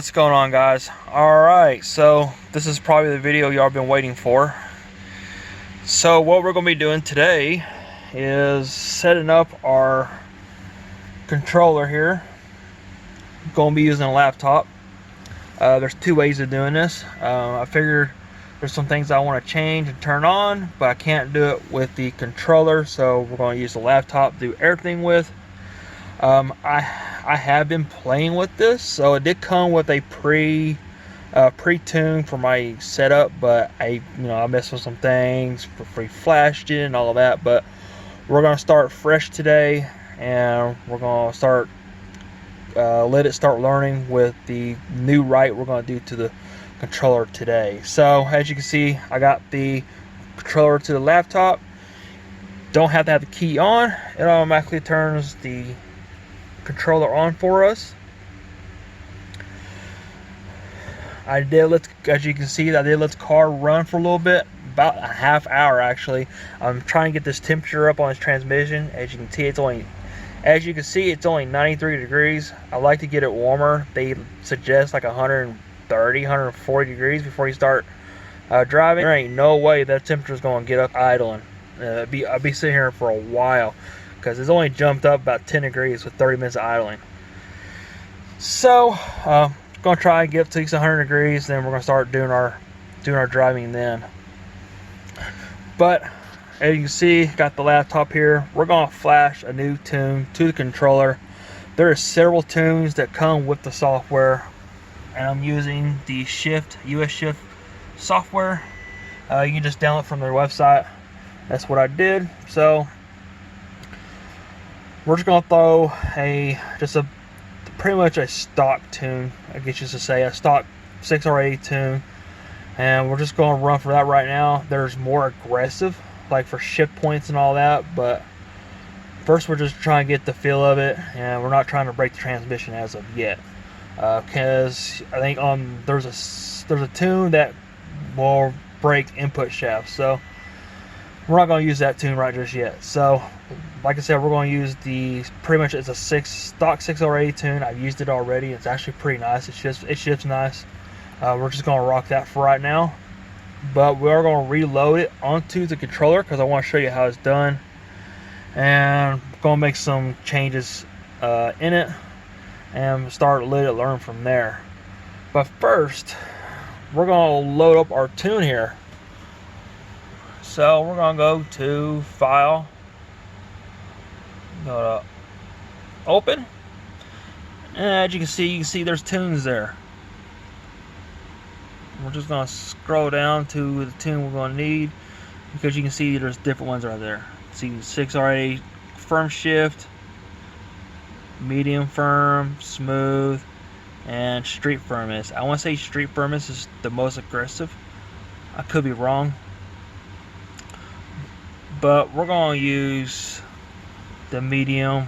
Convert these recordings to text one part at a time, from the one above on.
What's going on, guys? Alright, so this is probably the video y'all been waiting for. So what we're going to be doing today is setting up our controller here. Going to be using a laptop. There's two ways of doing this. I figured there's some things I want to change and turn on, but I can't do it with the controller, so we're going to use the laptop to do everything with. I have been playing with this, so it did come with a pre-tune for my setup, but I messed with some things, flashed it and all of that. But we're gonna start fresh today, and we're gonna start let it start learning with the new right we're gonna do to the controller today. So as you can see, I got the controller to the laptop. Don't have to have the key on. It automatically turns the controller on for us. As you can see, I did let the car run for a little bit, about a half hour actually. I'm trying to get this temperature up on this transmission. As you can see, it's only 93 degrees. I like to get it warmer. They suggest like 130, 140 degrees before you start driving. There ain't no way that temperature is going to get up idling. I'll be sitting here for a while, because it's only jumped up about 10 degrees with 30 minutes of idling. So gonna try and get up to 100 degrees, then we're gonna start doing our driving then. But as you can see, got the laptop here. We're gonna flash a new tune to the controller. There are several tunes that come with the software, and I'm using the US Shift software. You can just download it from their website. That's what I did. So we're just gonna throw pretty much a stock tune, I guess you should say, a stock 6R80 tune, and we're just gonna run for that right now. There's more aggressive, like for shift points and all that, but first we're just trying to get the feel of it, and we're not trying to break the transmission as of yet, because I think there's a tune that will break input shafts, so we're not going to use that tune right just yet. So like I said, we're going to use it's a stock 6R80 tune. I've used it already. It's actually pretty nice. It shifts nice. We're just going to rock that for right now, but we are going to reload it onto the controller because I want to show you how it's done, and we're going to make some changes in it and let it learn from there. But first, we're going to load up our tune here. So we're going to go to File, go to Open, and as you can see there's tunes there. We're just going to scroll down to the tune we're going to need, because you can see there's different ones right there. See 6R80 firm shift, medium firm, smooth, and street firmness. I want to say street firmness is the most aggressive. I could be wrong, but we're going to use the medium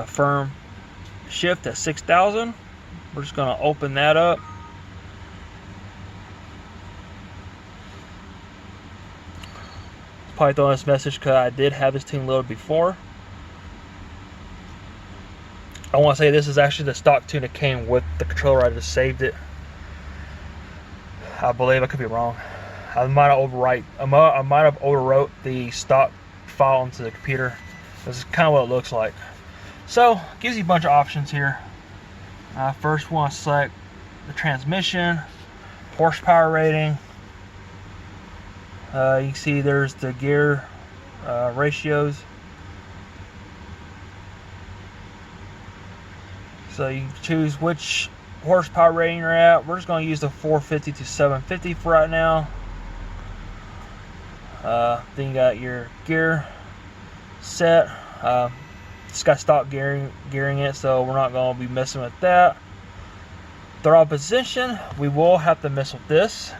firm shift at 6,000. We're just going to open that up. Probably throwing this message because I did have this tune loaded before. I want to say this is actually the stock tune that came with the controller. I just saved it, I believe. I could be wrong. I might have overwrote the stock file into the computer. This is kind of what it looks like. So gives you a bunch of options here. First, we want to select the transmission, horsepower rating. You can see there's the gear ratios. So you can choose which horsepower rating you're at. We're just going to use the 450 to 750 for right now. Then you got your gear set. It's got stock gearing it, so we're not going to be messing with that. Throttle position, we will have to mess with this,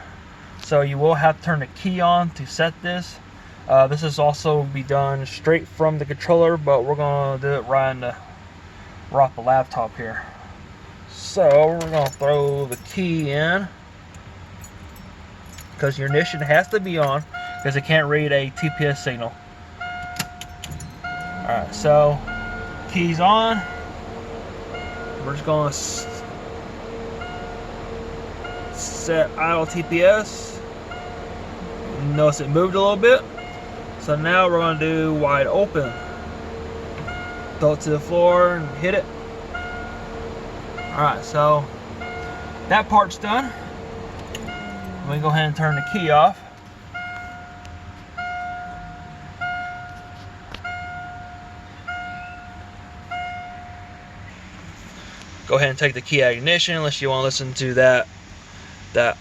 so you will have to turn the key on to set this. This is also be done straight from the controller, but we're going to do it right off the laptop here. So we're going to throw the key in, because your ignition has to be on, because it can't read a TPS signal. Alright, so keys on. We're just going to set idle TPS. Notice it moved a little bit. So now we're going to do wide open. Throw it to the floor and hit it. Alright, so that part's done. We can go ahead and turn the key off. Go ahead and take the key out of ignition unless you want to listen to that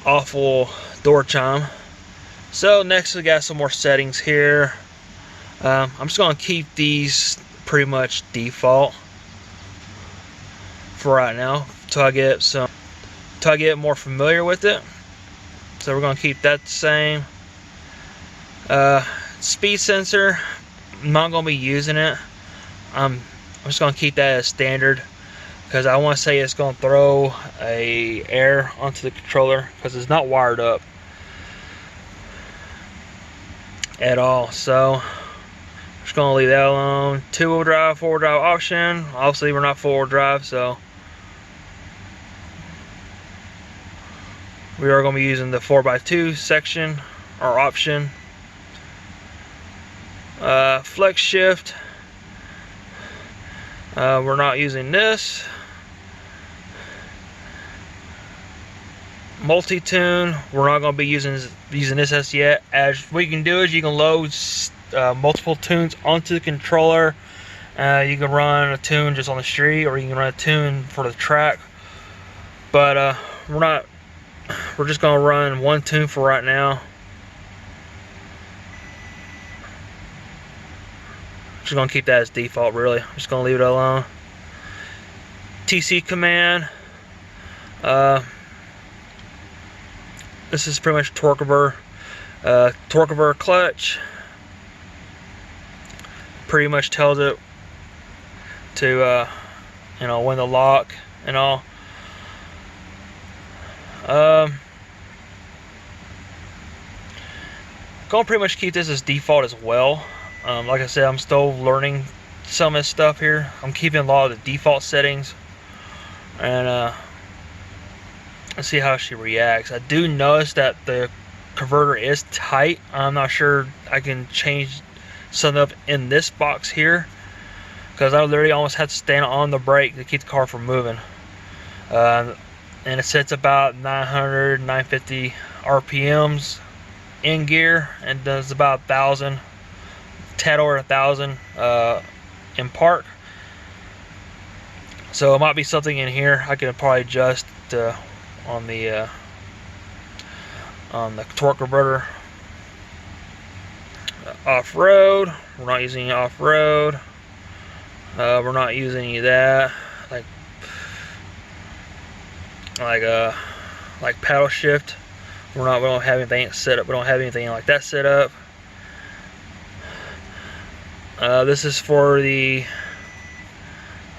awful door chime. So next we got some more settings here. I'm just going to keep these pretty much default for right now till I get more familiar with it. So we're going to keep that the same. Speed sensor, I'm not going to be using it. I'm just going to keep that as standard because I want to say it's going to throw a air onto the controller because it's not wired up at all. So I'm just going to leave that alone. 2-wheel drive, 4-wheel drive option. Obviously we're not 4-wheel drive, so we are going to be using the 4x2 section or option. Flex shift, we're not using this. Multi-tune, we're not going to be using this as yet. As what you can do is you can load multiple tunes onto the controller. You can run a tune just on the street, or you can run a tune for the track. But we're just going to run one tune for right now. Just going to keep that as default, really. I'm just going to leave it alone. TC command. This is pretty much torque reverse clutch. Pretty much tells it to when to lock and all. Gonna pretty much keep this as default as well. Like I said, I'm still learning some of this stuff here. I'm keeping a lot of the default settings, and let's see how she reacts. I do notice that the converter is tight. I'm not sure I can change something up in this box here because I literally almost had to stand on the brake to keep the car from moving. And it sets about 900, 950 RPMs in gear and does about 1,000, tad over 1,000 in park. So it might be something in here I can probably adjust on the torque converter. Off-road, we're not using off-road. We're not using any of that, like paddle shift. We don't have anything set up. We don't have anything like that set up. This is for the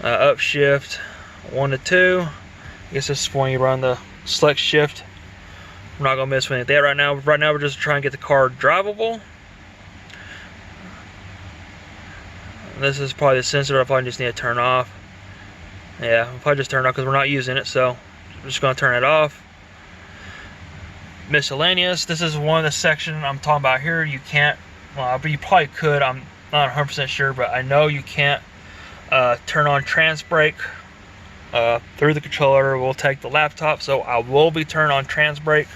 upshift 1 to 2. I guess this is when you run the select shift. We're not gonna mess with anything right now. Right now we're just trying to get the car drivable. This is probably the sensor I probably just need to turn off. Yeah, I'll probably just turn it off because we're not using it, so I'm just gonna turn it off. Miscellaneous, this is one of the sections I'm talking about here. You can't, well, but you probably could, I'm not 100% sure, but I know you can't turn on trans brake through the controller. We'll take the laptop, so I will be turning on trans brake.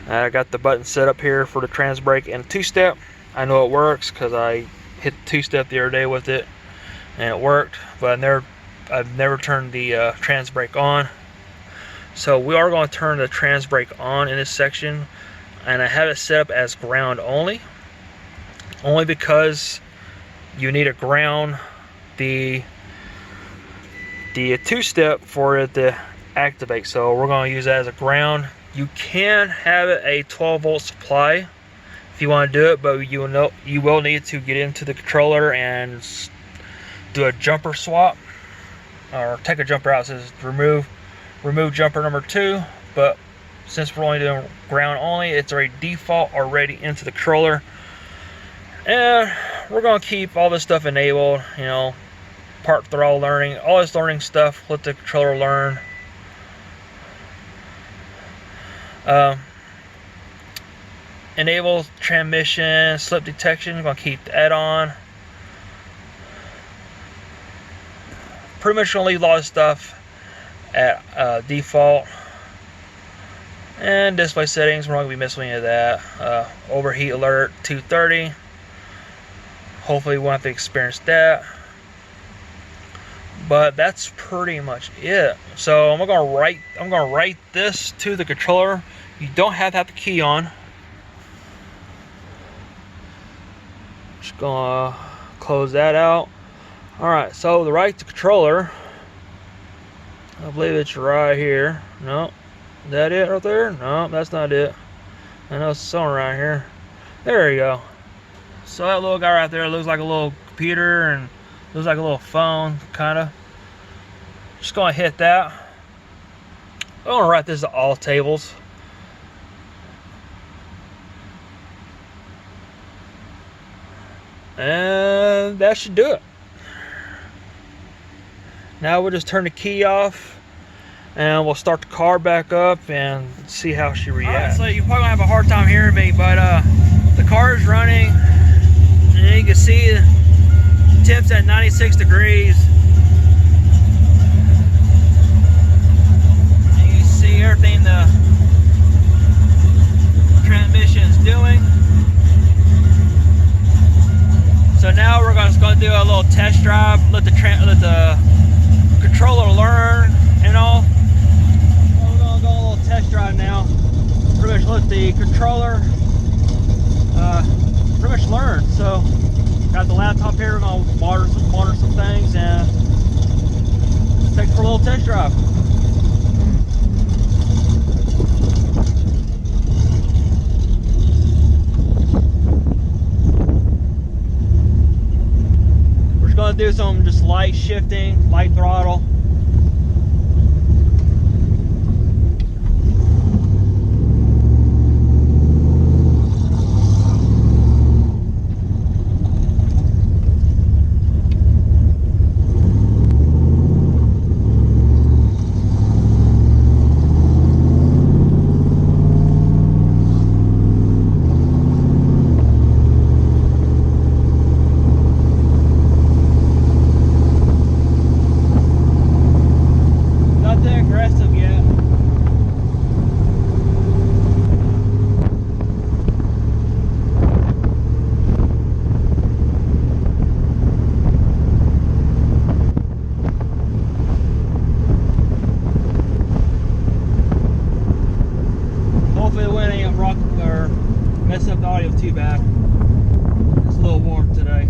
I got the button set up here for the trans brake and 2-step. I know it works because I hit 2-step the other day with it and it worked, but I've never turned the trans brake on. So we are going to turn the trans brake on in this section, and I have it set up as ground only because you need to ground the 2-step for it to activate. So we're going to use that as a ground. You can have it a 12-volt supply if you want to do it, but you will need to get into the controller and do a jumper swap, or take a jumper out. It says remove jumper number 2, but since we're only doing ground only, it's already default already into the controller. And we're going to keep all this stuff enabled, part they're all learning, all this learning stuff, let the controller learn. Enable transmission slip detection. I'm gonna keep that on. Pretty much gonna leave a lot of stuff at default. And display settings, we're not gonna be messing with any of that. Overheat alert 230. Hopefully we won't have to experience that. But that's pretty much it. So I'm gonna write this to the controller. You don't have to have the key on. Just gonna close that out. Alright, so the write to controller, I believe it's right here. No, is that it right there? No, that's not it. I know it's somewhere right here. There you go. So that little guy right there looks like a little computer and looks like a little phone, kinda. Just gonna hit that. I'm gonna write this to all tables. And that should do it. Now we'll just turn the key off and we'll start the car back up and see how she reacts. Alright, so you're probably gonna have a hard time hearing me, but the car is running and you can see the temp's at 96 degrees. And you can see everything the transmission is doing. So now we're just going to do a little test drive, let the controller learn and all. So we're going to go a little test drive now. Pretty much let the controller pretty much learn. So got the laptop here, we're going to monitor some things and take it for a little test drive. Going to do some just light shifting, light throttle. Mess up the audio too bad. It's a little warm today.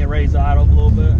Raise the idle a little bit.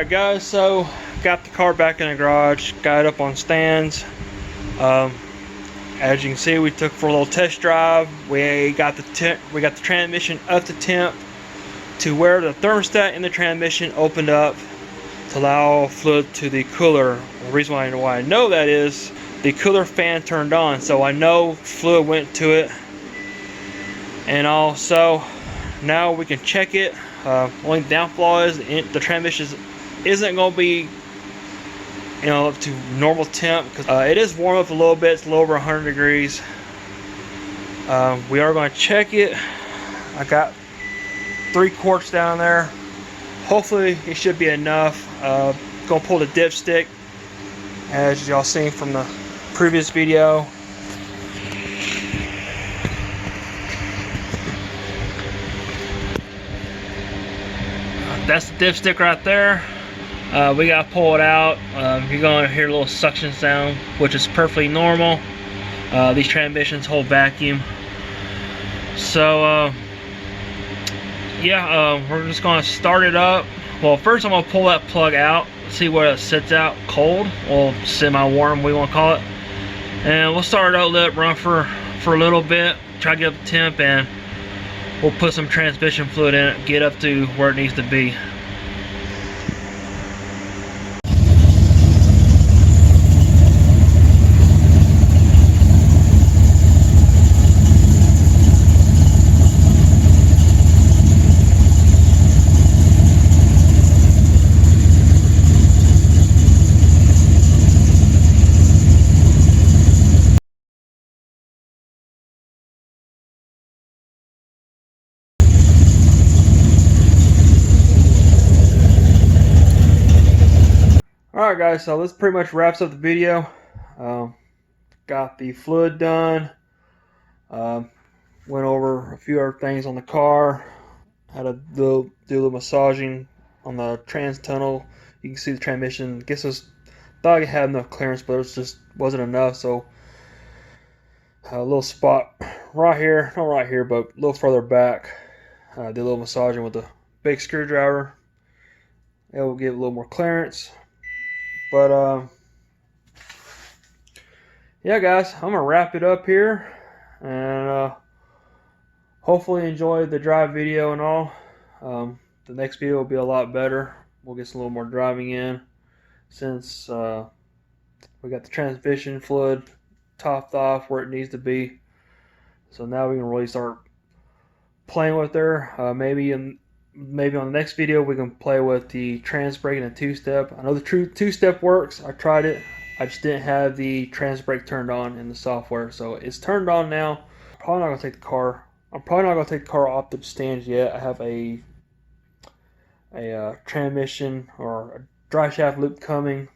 Alright guys, so got the car back in the garage, got it up on stands. As you can see, we took for a little test drive. We got the transmission up to temp to where the thermostat in the transmission opened up to allow fluid to the cooler. The reason why I know that is the cooler fan turned on, so I know fluid went to it. And also now we can check it. Only downfall is the transmission isn't going to be, up to normal temp, because it is warm up a little bit. It's a little over 100 degrees. We are going to check it. I got 3 quarts down there. Hopefully it should be enough. Gonna pull the dipstick, as y'all seen from the previous video. That's the dipstick right there. We gotta pull it out. You're gonna hear a little suction sound, which is perfectly normal. These transmissions hold vacuum. So yeah, we're just gonna start it up. Well, first I'm gonna pull that plug out, see where it sits out cold, or semi-warm, we want to call it. And we'll start it out, let it run for a little bit, try to get up to temp, and we'll put some transmission fluid in it, get up to where it needs to be. Alright guys, so this pretty much wraps up the video. Got the fluid done. Went over a few other things on the car. Had to do a little massaging on the trans tunnel. You can see the transmission. Guess it thought I had enough clearance, but it just wasn't enough. So a little spot right here, not right here, but a little further back. Did a little massaging with the big screwdriver. It will give a little more clearance. But yeah guys, I'm gonna wrap it up here, and hopefully enjoy the drive video and all. The next video will be a lot better. We'll get a little more driving in, since we got the transmission fluid topped off where it needs to be. So now we can really start playing with her. Maybe on the next video we can play with the trans brake and the two-step. I know the true two-step works. I tried it. I just didn't have the trans brake turned on in the software, so it's turned on now. I'm probably not gonna take the car off the stands yet. I have a transmission or a dry shaft loop coming,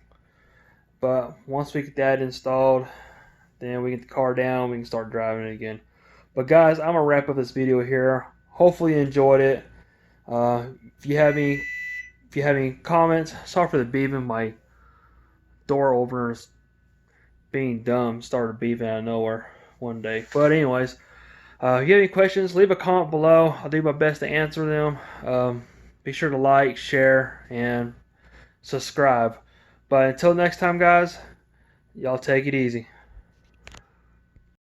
but once we get that installed, then we get the car down, we can start driving it again. But guys, I'm gonna wrap up this video here. Hopefully you enjoyed it. If you have any comments, sorry for the beeping. My door opener is being dumb, started beeping out of nowhere one day. But anyways, if you have any questions, leave a comment below. I'll do my best to answer them. Be sure to like, share, and subscribe. But until next time guys, y'all take it easy.